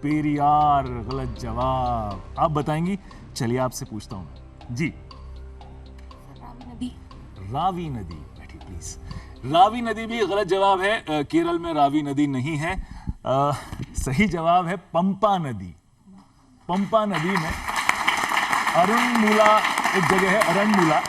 पेरियार गलत जवाब। आप बताएंगी? चलिए आपसे पूछता हूं जी। रावी नदी। बैठिए प्लीज। रावी नदी भी गलत जवाब है। केरल में रावी नदी नहीं है। सही जवाब है पंपा नदी। पंपा नदी में अरुणमूला एक जगह है, अरुणमूला।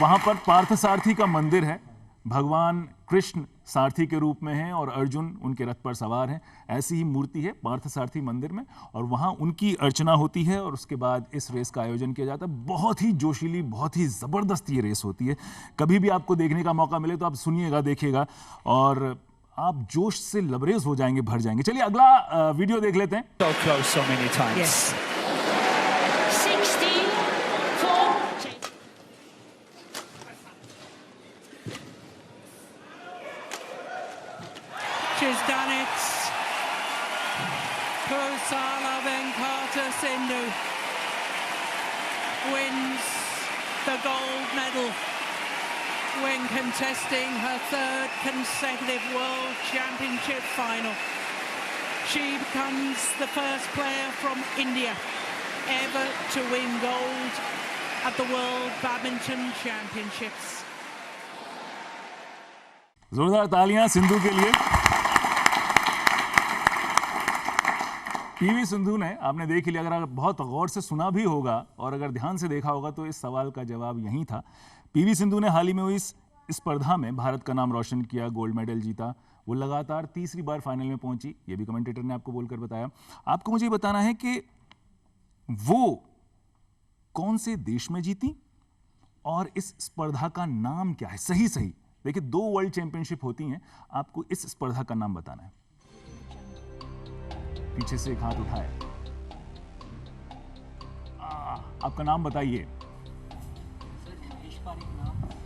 वहां पर पार्थसारथी का मंदिर है। भगवान कृष्ण सारथी के रूप में हैं और अर्जुन उनके रथ पर सवार हैं। ऐसी ही मूर्ति है पार्थसारथी मंदिर में, और वहां उनकी अर्चना होती है और उसके बाद इस रेस का आयोजन किया जाता है। बहुत ही जोशीली, बहुत ही जबरदस्त ये रेस होती है। कभी भी आपको देखने का मौका मिले तो आप सुनिएगा, देखिएगा और आप जोश से लबरेज हो जाएंगे, भर जाएंगे। चलिए अगला वीडियो देख लेते हैं। So close so many times. Yes. 64. She's done it. Kusala Venkata Sindhu wins the gold medal when contesting her third consecutive World Championship final. She becomes the first player from India ever to win gold at the World Badminton Championships. जोरदार तालियां सिंधु के लिए। PV Sindhu ने, आपने देख लिया, अगर बहुत गौर से सुना भी होगा और अगर ध्यान से देखा होगा तो इस सवाल का जवाब यही था। पीवी सिंधु ने हाल ही में हुई इस स्पर्धा में भारत का नाम रोशन किया, गोल्ड मेडल जीता। वो लगातार तीसरी बार फाइनल में पहुंची। ये भी कमेंटेटर ने आपको बोलकर बताया। आपको मुझे बताना है कि वो कौन से देश में जीती और इस स्पर्धा का नाम क्या है। सही सही देखिए, 2 वर्ल्ड चैंपियनशिप होती हैं। आपको इस स्पर्धा का नाम बताना है। पीछे से एक हाथ उठाए। आपका नाम बताइए।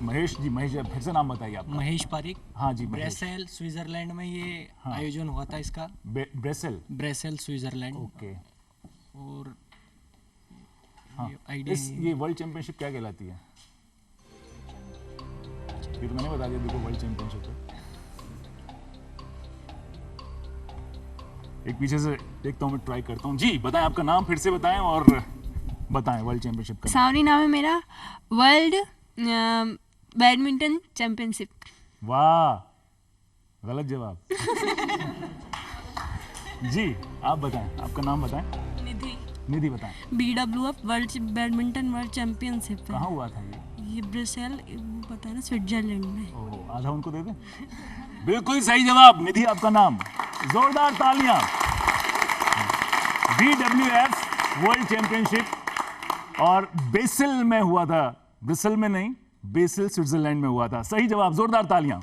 महेश जी, महेश जी, फिर से नाम बताइए आपका। महेश पारिक। हाँ जी, महेश। ब्रेसेल स्विट्जरलैंड में ये आयोजन हुआ था इसका। ब्रेसेल ब्रेसेल स्विट्जरलैंड। ओके। और हाँ, आइडिया ये वर्ल्ड चैंपियनशिप क्या कहलाती है? ये तो मैंने बता दिया, देखो वर्ल्ड चैंपियनशिप है। एक पीछे से देखता हूँ, मैं ट्राई करता हूँ। जी बताएं, आपका नाम फिर से बताएं और बताएं वर्ल्ड चैंपियनशिप का। सावनी नाम है मेरा। World badminton championship. वाह, गलत जवाब। जी आप बताएं, आपका नाम बताएं। निधि। निधि बताएं। BWF world badminton world championship. कहाँ हुआ था ये ब्रसेल, पता है ना, स्विट्जरलैंड में। ओह, आधा उनको दे दें। बिल्कुल सही जवाब। निधि आपका नाम, जोरदार तालियां। BWF वर्ल्ड चैंपियनशिप और बेसिल में हुआ था, ब्रिसेल में नहीं, बेसिल स्विट्जरलैंड में हुआ था। सही जवाब, जोरदार तालियां।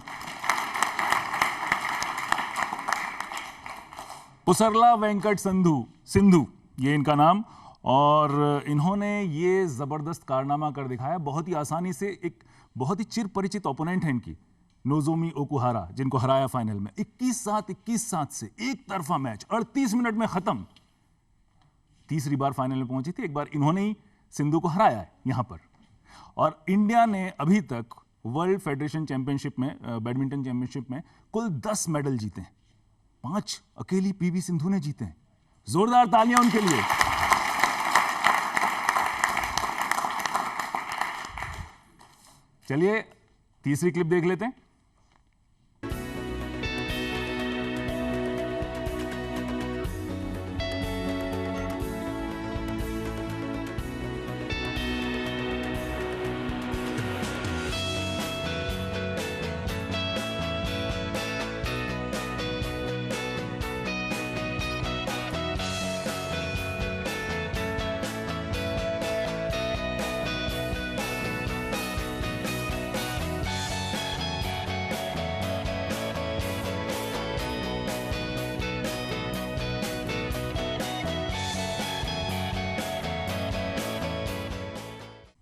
पुसरला वेंकट सिंधु ये इनका नाम, और इन्होंने ये जबरदस्त कारनामा कर दिखाया। बहुत ही आसानी से एक बहुत ही चिर परिचित ओपोनेंट है इनकी, नोजोमी ओकुहारा, जिनको हराया फाइनल में 21-7 से एक तरफा मैच 38 मिनट में खत्म। तीसरी बार फाइनल में पहुंची थी, एक बार इन्होंने ही सिंधु को हराया है यहां पर। और इंडिया ने अभी तक वर्ल्ड फेडरेशन चैंपियनशिप में, बैडमिंटन चैंपियनशिप में कुल 10 मेडल जीते हैं। 5 अकेली PV सिंधु ने जीते हैं। जोरदार तालियां उनके लिए। चलिए तीसरी क्लिप देख लेते हैं।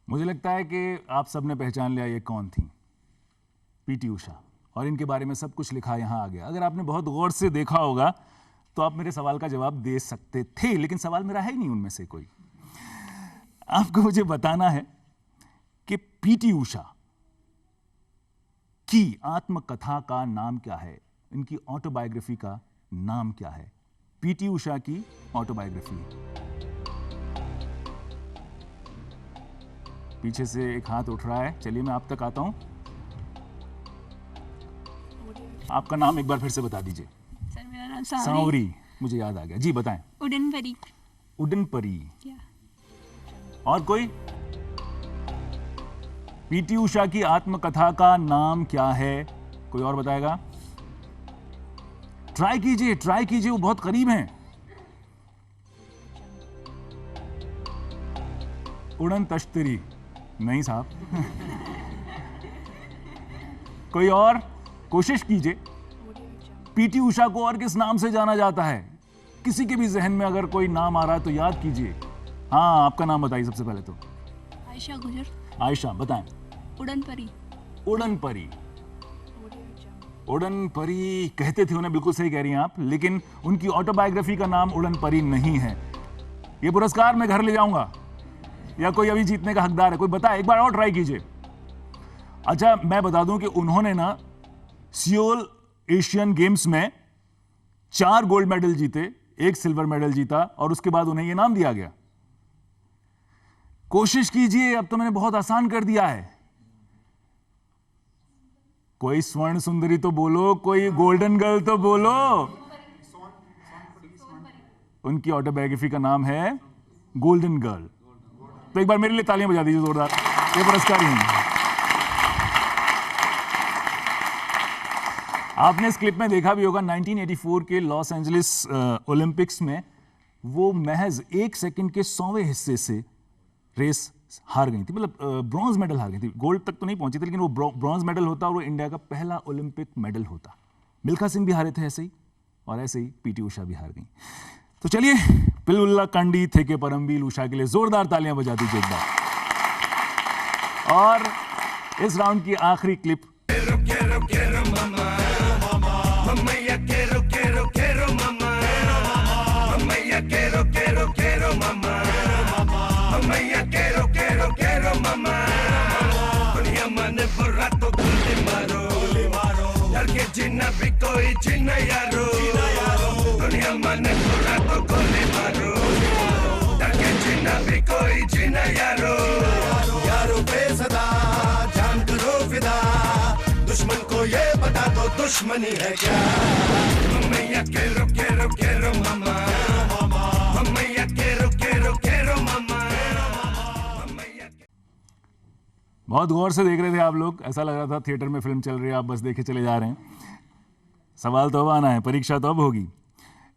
मुझे लगता है कि आप सबने पहचान लिया ये कौन थी, PT उषा, और इनके बारे में सब कुछ लिखा यहाँ आ गया। अगर आपने बहुत गौर से देखा होगा तो आप मेरे सवाल का जवाब दे सकते थे, लेकिन सवाल मेरा है ही नहीं उनमें से कोई। आपको मुझे बताना है कि PT उषा की आत्मकथा का नाम क्या है, इनकी ऑटोबायोग्राफी का नाम क्या है। PT उषा की ऑटोबायोग्राफी। पीछे से एक हाथ उठ रहा है, चलिए मैं आप तक आता हूं। आपका नाम एक बार फिर से बता दीजिए। सर मेरा नाम सांवरी, मुझे याद आ गया। जी बताएं। उड़न परी। उड़न परी। और कोई? PT उषा की आत्मकथा का नाम क्या है, कोई और बताएगा? ट्राई कीजिए, वो बहुत करीब हैं। उड़न तश्तरी नहीं साहब। कोई और कोशिश कीजिए। PT उषा को और किस नाम से जाना जाता है? किसी के भी जहन में अगर कोई नाम आ रहा है तो याद कीजिए। हाँ, आपका नाम बताइए सबसे पहले तो। आयशा गुजर। आयशा बताएं। उड़न परी। उड़न परी। उड़न परी कहते थे उन्हें, बिल्कुल सही कह रही हैं आप, लेकिन उनकी ऑटोबायोग्राफी का नाम उड़न परी नहीं है। ये पुरस्कार मैं घर ले जाऊंगा, या कोई अभी जीतने का हकदार है? कोई बताए, एक बार और ट्राई कीजिए। अच्छा, मैं बता दूं कि उन्होंने ना सियोल एशियन गेम्स में 4 गोल्ड मेडल जीते, 1 सिल्वर मेडल जीता, और उसके बाद उन्हें यह नाम दिया गया। कोशिश कीजिए, अब तो मैंने बहुत आसान कर दिया है। कोई स्वर्ण सुंदरी तो बोलो, कोई गोल्डन गर्ल तो बोलो। उनकी ऑटोबायोग्राफी का नाम है गोल्डन गर्ल। तो एक बार मेरे लिए तालियां बजा दीजिए जोरदार, ये पुरस्कार ही है। आपने इस क्लिप में देखा भी होगा, 1984 के लॉस एंजलिस ओलंपिक्स में वो महज 1 सेकंड के 100वें हिस्से से रेस हार गई थी, मतलब ब्रॉन्ज मेडल हार गई थी। गोल्ड तक तो नहीं पहुंची थी, लेकिन वो ब्रॉन्ज मेडल होता और वो इंडिया का पहला ओलंपिक मेडल होता। मिल्खा सिंह भी हारे थे ऐसे ही, और ऐसे ही PT उषा भी हार गई। तो चलिए, पिल्लुल्ला कंडी थे के परमवीर उषा के लिए जोरदार तालियां बजा दीजिए एक बार। और इस राउंड की आखिरी क्लिप। जीना भी कोई जीना यारो, दुनिया मन बुरा तो गोली मारो, ताकि जीना भी कोई जीना यारो, यारो बेसदा जान करो फिदा, दुश्मन को ये बता दो दुश्मनी है क्या। मैया केरो केरो केरो मामा, मैया केरो केरो केरो मामा। बहुत गौर से देख रहे थे आप लोग, ऐसा लग रहा था थिएटर में फिल्म चल रही है, आप बस देखे चले जा रहे हैं। सवाल तो अब आना है, परीक्षा तो अब होगी।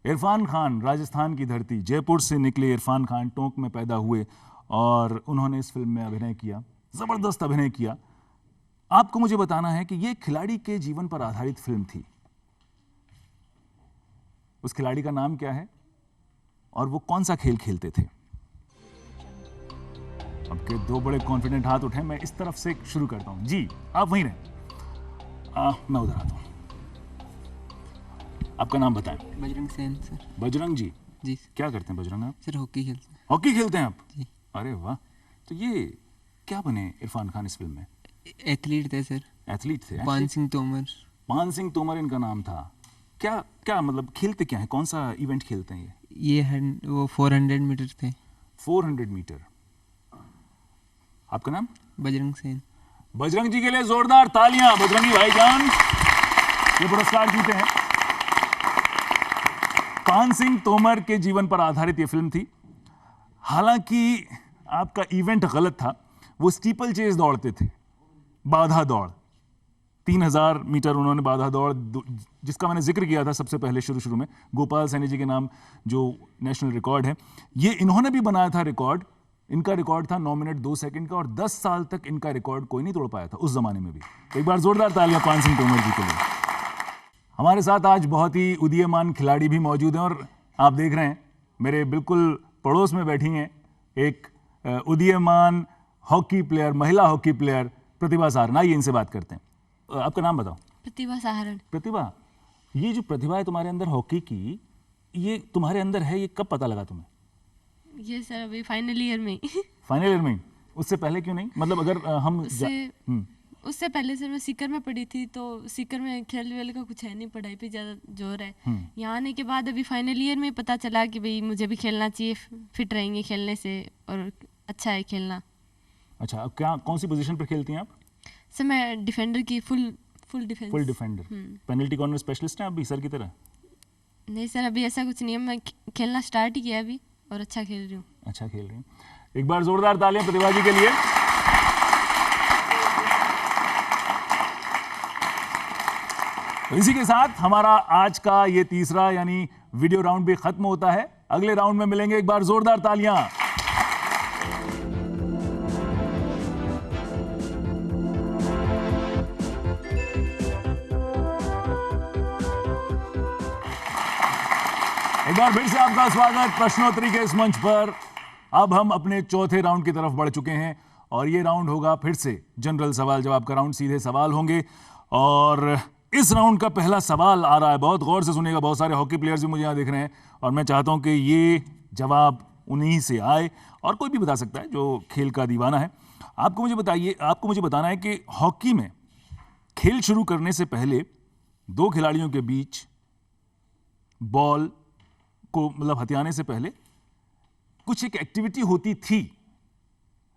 इरफान खान, राजस्थान की धरती, जयपुर से निकले इरफान खान टोंक में पैदा हुए और उन्होंने इस फिल्म में अभिनय किया, ज़बरदस्त अभिनय किया। आपको मुझे बताना है कि ये खिलाड़ी के जीवन पर आधारित फिल्म थी। उस खिलाड़ी का नाम क्या है और वो कौन सा खेल खेलते थे? अब के दो बड़े कॉन्फिडेंट हाथ उठे, मैं इस तरफ से शुरू करता हूं। जी आप वहीं रहें, मैं उधर आता हूं। आपका नाम बताएं। बजरंग सेन सर। बजरंग जी, जी क्या करते हैं बजरंग आप? सर हॉकी खेलते हैं। हॉकी खेलते हैं आप? जी। अरे वाह, तो ये क्या बने इरफान खान इस फिल्म में? एथलीट थे सर। एथलीट थे? पान सिंह तोमर। पान सिंह तोमर इनका नाम था। क्या क्या मतलब खेलते क्या है, कौन सा इवेंट खेलते हैं ये वो 400 मीटर थे। 400 मीटर। आपका नाम? बजरंग सेन। बजरंग जी के लिए जोरदार तालियां। बजरंगी भाईजान ये पुरस्कार जीते हैं। पान सिंह तोमर के जीवन पर आधारित ये फिल्म थी। हालांकि आपका इवेंट गलत था, वो स्टीपल चेज दौड़ते थे, बाधा दौड़। 3000 मीटर उन्होंने बाधा दौड़, जिसका मैंने जिक्र किया था सबसे पहले शुरू में, गोपाल सैनी जी के नाम जो नेशनल रिकॉर्ड है, ये इन्होंने भी बनाया था रिकॉर्ड। इनका रिकॉर्ड था 9 मिनट 2 सेकंड का और 10 साल तक इनका रिकॉर्ड कोई नहीं तोड़ पाया था उस जमाने में भी। एक बार जोरदार तालियां पान सिंह तोमर जी के लिए। हमारे साथ आज बहुत ही उदीयमान खिलाड़ी भी मौजूद हैं और आप देख रहे हैं मेरे बिल्कुल पड़ोस में बैठी हैं एक उदीयमान हॉकी प्लेयर, महिला हॉकी प्लेयर प्रतिभा सहारण। आइए इनसे बात करते हैं। आपका नाम बताओ। प्रतिभा सहारण। प्रतिभा, ये जो प्रतिभा है तुम्हारे अंदर हॉकी की, ये तुम्हारे अंदर है, ये कब पता लगा तुम्हें? ये सर अभी फाइनल ईयर में। फाइनल ईयर में? उससे पहले क्यों नहीं? मतलब अगर हम उससे पहले सर मैं सीकर में पढ़ी थी, तो सीकर में खेल वेल का कुछ है नहीं, पढ़ाई पे ज़्यादा जोर है। यहाँ आने के बाद अभी फाइनल ईयर में पता चला कि भाई मुझे भी खेलना चाहिए, फिट रहेंगे खेलने से और अच्छा है खेलना। अच्छा, अब क्या कौन सी पोजीशन पर खेलती हैं आप? सर मैं डिफेंडर की full defence. Full defender. Penalty corner specialist हैं आप भी सर की तरह? नहीं सर, अभी ऐसा कुछ नहीं है, मैं खेलना स्टार्ट ही किया अभी और अच्छा खेल रही हूँ। अच्छा खेल रही हूँ। एक बार जोरदार तालियां प्रतिभा जी के लिए। तो इसी के साथ हमारा आज का ये तीसरा यानी वीडियो राउंड भी खत्म होता है। अगले राउंड में मिलेंगे, एक बार जोरदार तालियां। एक बार फिर से आपका स्वागत प्रश्नोत्तरी के इस मंच पर। अब हम अपने चौथे राउंड की तरफ बढ़ चुके हैं और ये राउंड होगा फिर से जनरल सवाल जवाब का राउंड, सीधे सवाल होंगे। और इस राउंड का पहला सवाल आ रहा है, बहुत गौर से सुनिएगा, बहुत सारे हॉकी प्लेयर्स भी मुझे यहाँ दिख रहे हैं और मैं चाहता हूँ कि ये जवाब उन्हीं से आए, और कोई भी बता सकता है जो खेल का दीवाना है। आपको मुझे बताना है कि हॉकी में खेल शुरू करने से पहले दो खिलाड़ियों के बीच बॉल को मतलब हथियाने से पहले कुछ एक एक्टिविटी होती थी,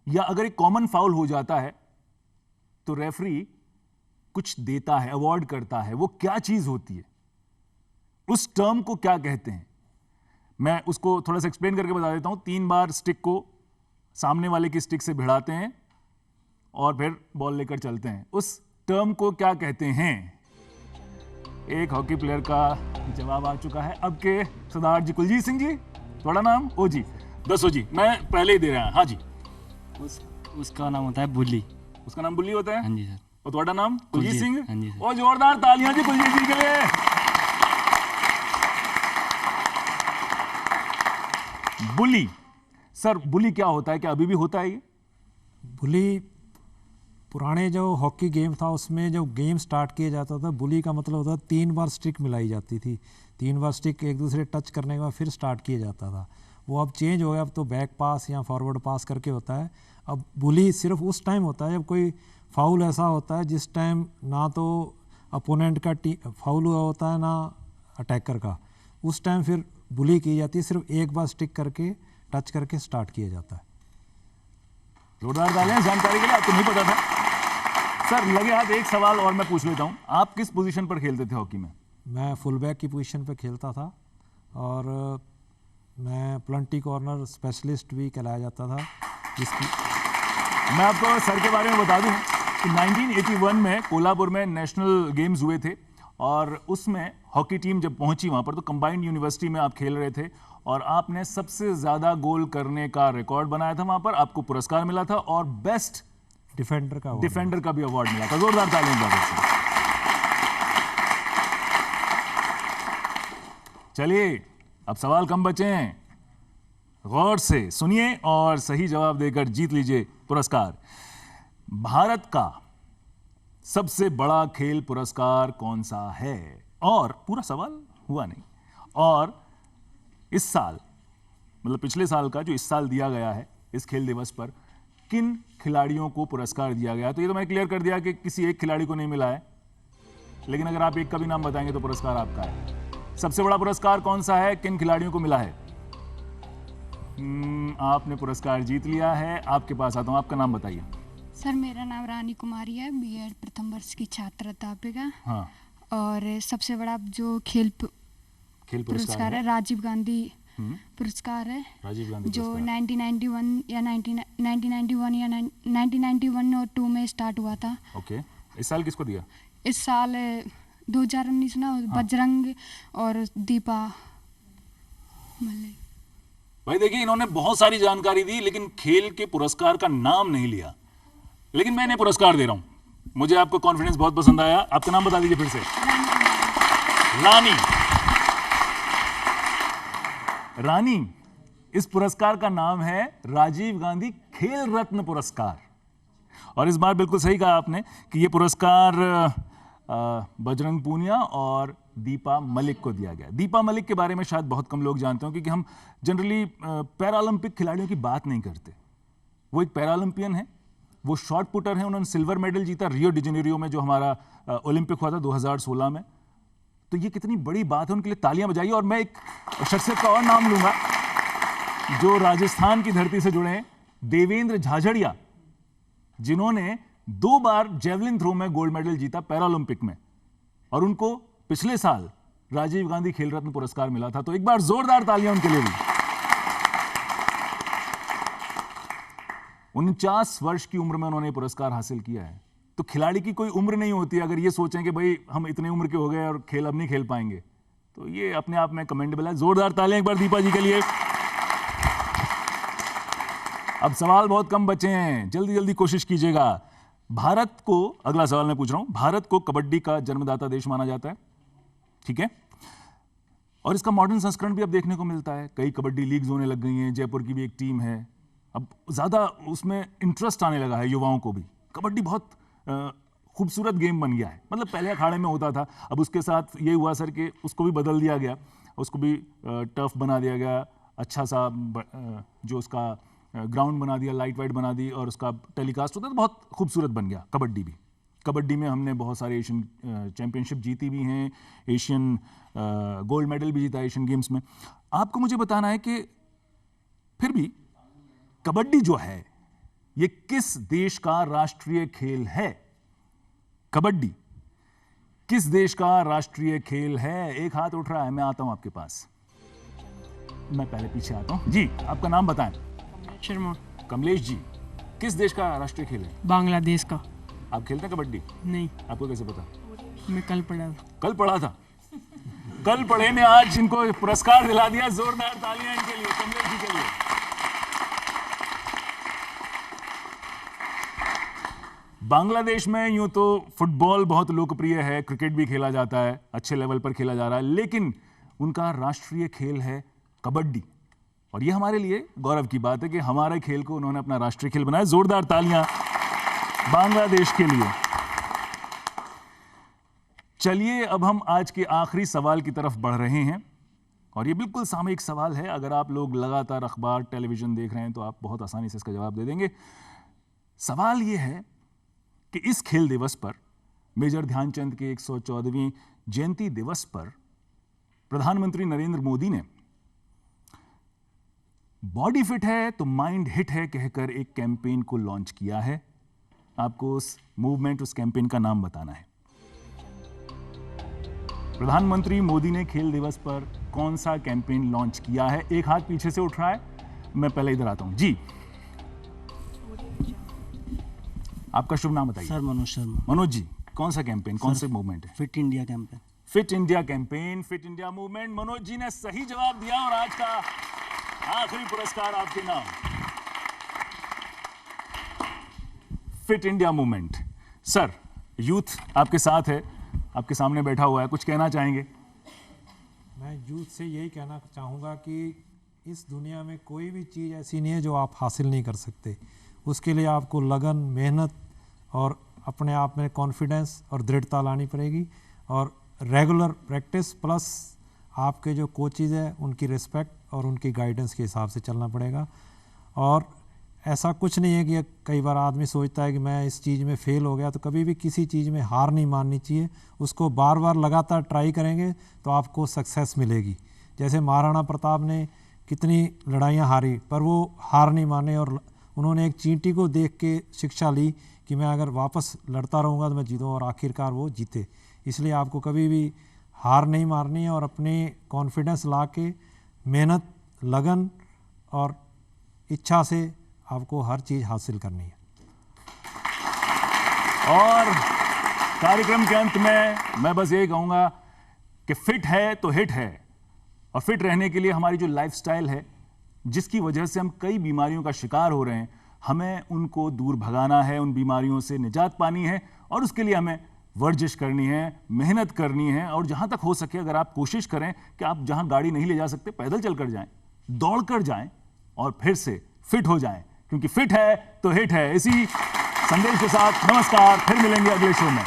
या अगर एक कॉमन फाउल हो जाता है तो रेफरी कुछ देता है, अवार्ड करता है। वो क्या चीज होती है, उस टर्म को क्या कहते हैं? मैं उसको थोड़ा सा एक्सप्लेन करके बता देता हूं। 3 बार स्टिक को सामने वाले की स्टिक से भिड़ाते हैं और फिर बॉल लेकर चलते हैं। उस टर्म को क्या कहते हैं? एक हॉकी प्लेयर का जवाब आ चुका है। अब के सरदार जी, कुलजीत सिंह जी, थोड़ा नाम? ओ जी, दसो जी, मैं पहले ही दे रहा हूं। हाँ जी। उसका नाम होता है बुल्ली। उसका नाम बुल्ली होता है? हाँ जी सर। और तुम्हारा नाम? कुलजीत सिंह। हाँ जी सर। और जोरदार तालियां जी कुलजीत जी के लिए। बुली, सर बुली क्या होता है, क्या अभी भी होता है ये? बुली पुराने जो हॉकी गेम था उसमें जब गेम स्टार्ट किया जाता था, बुली का मतलब होता था 3 बार स्टिक मिलाई जाती थी, 3 बार स्टिक एक दूसरे टच करने के बाद फिर स्टार्ट किया जाता था। वो अब चेंज हो गया, अब तो बैक पास या फॉरवर्ड पास करके होता है। अब बुली सिर्फ उस टाइम होता है जब कोई फाउल ऐसा होता है जिस टाइम ना तो अपोनेंट का फाउल हुआ होता है ना अटैकर का, उस टाइम फिर बुली की जाती है, सिर्फ एक बार स्टिक करके टच करके स्टार्ट किया जाता है। जोरदार तालियां जानकारी के लिए, आपको नहीं पता था। सर लगे हाथ एक सवाल और मैं पूछ लेता हूं, आप किस पोजीशन पर खेलते थे हॉकी में? मैं फुल बैक की पोजीशन पर खेलता था और मैं प्लंटी कॉर्नर स्पेशलिस्ट भी कहलाया जाता था। जिसकी मैं आपको सर के बारे में बता दूं कि 1981 में कोल्हापुर में नेशनल गेम्स हुए थे और उसमें हॉकी टीम जब पहुंची वहां पर तो कंबाइंड यूनिवर्सिटी में आप खेल रहे थे और आपने सबसे ज्यादा गोल करने का रिकॉर्ड बनाया था वहां पर, आपको पुरस्कार मिला था और बेस्ट डिफेंडर का भी अवार्ड मिला था। जोरदार तालियां। चलिए अब सवाल कम बचे हैं, गौर से सुनिए और सही जवाब देकर जीत लीजिए पुरस्कार। भारत का सबसे बड़ा खेल पुरस्कार कौन सा है? और पूरा सवाल हुआ नहीं, और इस साल मतलब पिछले साल का जो इस साल दिया गया है इस खेल दिवस पर किन खिलाड़ियों को पुरस्कार दिया गया? तो ये तो मैंने क्लियर कर दिया कि किसी एक खिलाड़ी को नहीं मिला है, लेकिन अगर आप एक का भी नाम बताएंगे तो पुरस्कार आपका है। सबसे बड़ा पुरस्कार कौन सा है, किन खिलाड़ियों को मिला है? आपने पुरस्कार जीत लिया है। आपके पास आता हूं, आपका नाम बताइए। सर मेरा नाम रानी कुमारी है, बीएड प्रथम वर्ष की छात्र अध्यापिका। हाँ। और सबसे बड़ा जो खेल पुरस्कार है राजीव गांधी पुरस्कार है, राजीव गांधी जो 1991 या 1991 और 2 में स्टार्ट हुआ था। ओके। इस साल किसको दिया? इस साल 2019 ना बजरंग और दीपा मलिक। भाई देखिए इन्होंने बहुत सारी जानकारी दी लेकिन खेल के पुरस्कार का नाम नहीं लिया, लेकिन मैं इन्हें पुरस्कार दे रहा हूं। मुझे आपका कॉन्फिडेंस बहुत पसंद आया। आपका नाम बता दीजिए फिर से। रानी। रानी, इस पुरस्कार का नाम है राजीव गांधी खेल रत्न पुरस्कार। और इस बार बिल्कुल सही कहा आपने कि यह पुरस्कार बजरंग पूनिया और दीपा मलिक को दिया गया। दीपा मलिक के बारे में शायद बहुत कम लोग जानते हो क्योंकि हम जनरली पैरालंपिक खिलाड़ियों की बात नहीं करते। वो एक पैरालंपियन है, वो शॉर्ट पुटर हैं, उन्होंने सिल्वर मेडल जीता रियो डी जेनेरियो में जो हमारा ओलंपिक हुआ था 2016 में। तो ये कितनी बड़ी बात है, उनके लिए तालियां बजाइए। और मैं एक शख्सियत का और नाम लूंगा जो राजस्थान की धरती से जुड़े हैं, देवेंद्र झाझड़िया, जिन्होंने 2 बार जेवलिन थ्रो में गोल्ड मेडल जीता पैरालंपिक में, और उनको पिछले साल राजीव गांधी खेल रत्न पुरस्कार मिला था। तो एक बार जोरदार तालियां उनके लिए भी। 49 वर्ष की उम्र में उन्होंने पुरस्कार हासिल किया है। तो खिलाड़ी की कोई उम्र नहीं होती। अगर ये सोचें कि भाई हम इतने उम्र के हो गए और खेल अब नहीं खेल पाएंगे, तो ये अपने आप में कमेंडेबल है। जोरदार तालियां एक बार दीपा जी के लिए। अब सवाल बहुत कम बचे हैं, जल्दी जल्दी कोशिश कीजिएगा। भारत को, अगला सवाल मैं पूछ रहा हूं, भारत को कबड्डी का जन्मदाता देश माना जाता है, ठीक है? और इसका मॉडर्न संस्करण भी अब देखने को मिलता है। कई कबड्डी लीग्स होने लग गई हैं, जयपुर की भी एक टीम है। अब ज्यादा उसमें इंटरेस्ट आने लगा है युवाओं को भी। कबड्डी बहुत खूबसूरत गेम बन गया है। मतलब पहले अखाड़े में होता था, अब उसके साथ ये हुआ सर कि उसको भी बदल दिया गया, उसको भी टफ बना दिया गया, अच्छा सा जो उसका ग्राउंड बना दिया, लाइट वाइट बना दी, और उसका टेलीकास्ट होता है तो बहुत खूबसूरत बन गया कबड्डी भी। कबड्डी में हमने बहुत सारे एशियन चैंपियनशिप जीती भी हैं, एशियन गोल्ड मेडल भी जीता एशियन गेम्स में। आपको मुझे बताना है कि फिर भी कबड्डी जो है ये किस देश का राष्ट्रीय खेल है? कबड्डी किस देश का राष्ट्रीय खेल है? एक हाथ उठ रहा है, मैं आता हूं आपके पास। मैं पहले पीछे आता हूं जी। आपका नाम बताएं। शर्मा। कमलेश जी, किस देश का राष्ट्रीय खेल है? बांग्लादेश का। आप खेलते हैं कबड्डी? नहीं। आपको कैसे पता? मैं कल पढ़ा था। कल पढ़ा था? कल पढ़े ने आज इनको पुरस्कार दिला दिया। जोरदार तालियां इनके लिए, कमलेश जी के लिए। बांग्लादेश में यूं तो फुटबॉल बहुत लोकप्रिय है, क्रिकेट भी खेला जाता है, अच्छे लेवल पर खेला जा रहा है, लेकिन उनका राष्ट्रीय खेल है कबड्डी। और ये हमारे लिए गौरव की बात है कि हमारे खेल को उन्होंने अपना राष्ट्रीय खेल बनाया। जोरदार तालियां बांग्लादेश के लिए। चलिए अब हम आज के आखिरी सवाल की तरफ बढ़ रहे हैं और ये बिल्कुल सामयिक सवाल है। अगर आप लोग लगातार अखबार टेलीविजन देख रहे हैं तो आप बहुत आसानी से इसका जवाब दे देंगे। सवाल ये है कि इस खेल दिवस पर, मेजर ध्यानचंद के 114वीं जयंती दिवस पर, प्रधानमंत्री नरेंद्र मोदी ने बॉडी फिट है तो माइंड हिट है कहकर एक कैंपेन को लॉन्च किया है। आपको उस मूवमेंट, उस कैंपेन का नाम बताना है। प्रधानमंत्री मोदी ने खेल दिवस पर कौन सा कैंपेन लॉन्च किया है? एक हाथ पीछे से उठ रहा है, मैं पहले इधर आता हूं जी। आपका शुभ नाम बताइए। सर मनोज शर्मा। मनोज जी, कौन सा कैंपेन, कौन से मूवमेंट है? Fit India campaign. Fit India campaign, fit India movement. Manoj ji ने सही जवाब दिया और आज का आखिरी पुरस्कार आपके नाम, fit India movement. Sir, youth आपके साथ है, आपके सामने बैठा हुआ है, कुछ कहना चाहेंगे? मैं यूथ से यही कहना चाहूँगा कि इस दुनिया में कोई भी चीज़ ऐसी नहीं है जो आप हासिल नहीं कर सकते। उसके लिए आपको लगन, मेहनत और अपने आप में कॉन्फिडेंस और दृढ़ता लानी पड़ेगी और रेगुलर प्रैक्टिस प्लस आपके जो कोचेज़ हैं उनकी रिस्पेक्ट और उनकी गाइडेंस के हिसाब से चलना पड़ेगा। और ऐसा कुछ नहीं है कि कई बार आदमी सोचता है कि मैं इस चीज़ में फ़ेल हो गया, तो कभी भी किसी चीज़ में हार नहीं माननी चाहिए। उसको बार बार लगातार ट्राई करेंगे तो आपको सक्सेस मिलेगी। जैसे महाराणा प्रताप ने कितनी लड़ाइयाँ हारी पर वो हार नहीं माने और उन्होंने एक चींटी को देख के शिक्षा ली कि मैं अगर वापस लड़ता रहूँगा तो मैं जीतूँ, और आखिरकार वो जीते। इसलिए आपको कभी भी हार नहीं मारनी है और अपने कॉन्फिडेंस ला के मेहनत, लगन और इच्छा से आपको हर चीज़ हासिल करनी है। और कार्यक्रम के अंत में मैं बस यही कहूँगा कि फिट है तो हिट है, और फिट रहने के लिए हमारी जो लाइफस्टाइल है, जिसकी वजह से हम कई बीमारियों का शिकार हो रहे हैं, हमें उनको दूर भगाना है, उन बीमारियों से निजात पानी है, और उसके लिए हमें वर्जिश करनी है, मेहनत करनी है। और जहाँ तक हो सके अगर आप कोशिश करें कि आप जहाँ गाड़ी नहीं ले जा सकते पैदल चल कर जाएं, दौड़ कर जाएं और फिर से फिट हो जाएं, क्योंकि फिट है तो हिट है। इसी संदेश के साथ नमस्कार, फिर मिलेंगे अगले शो में।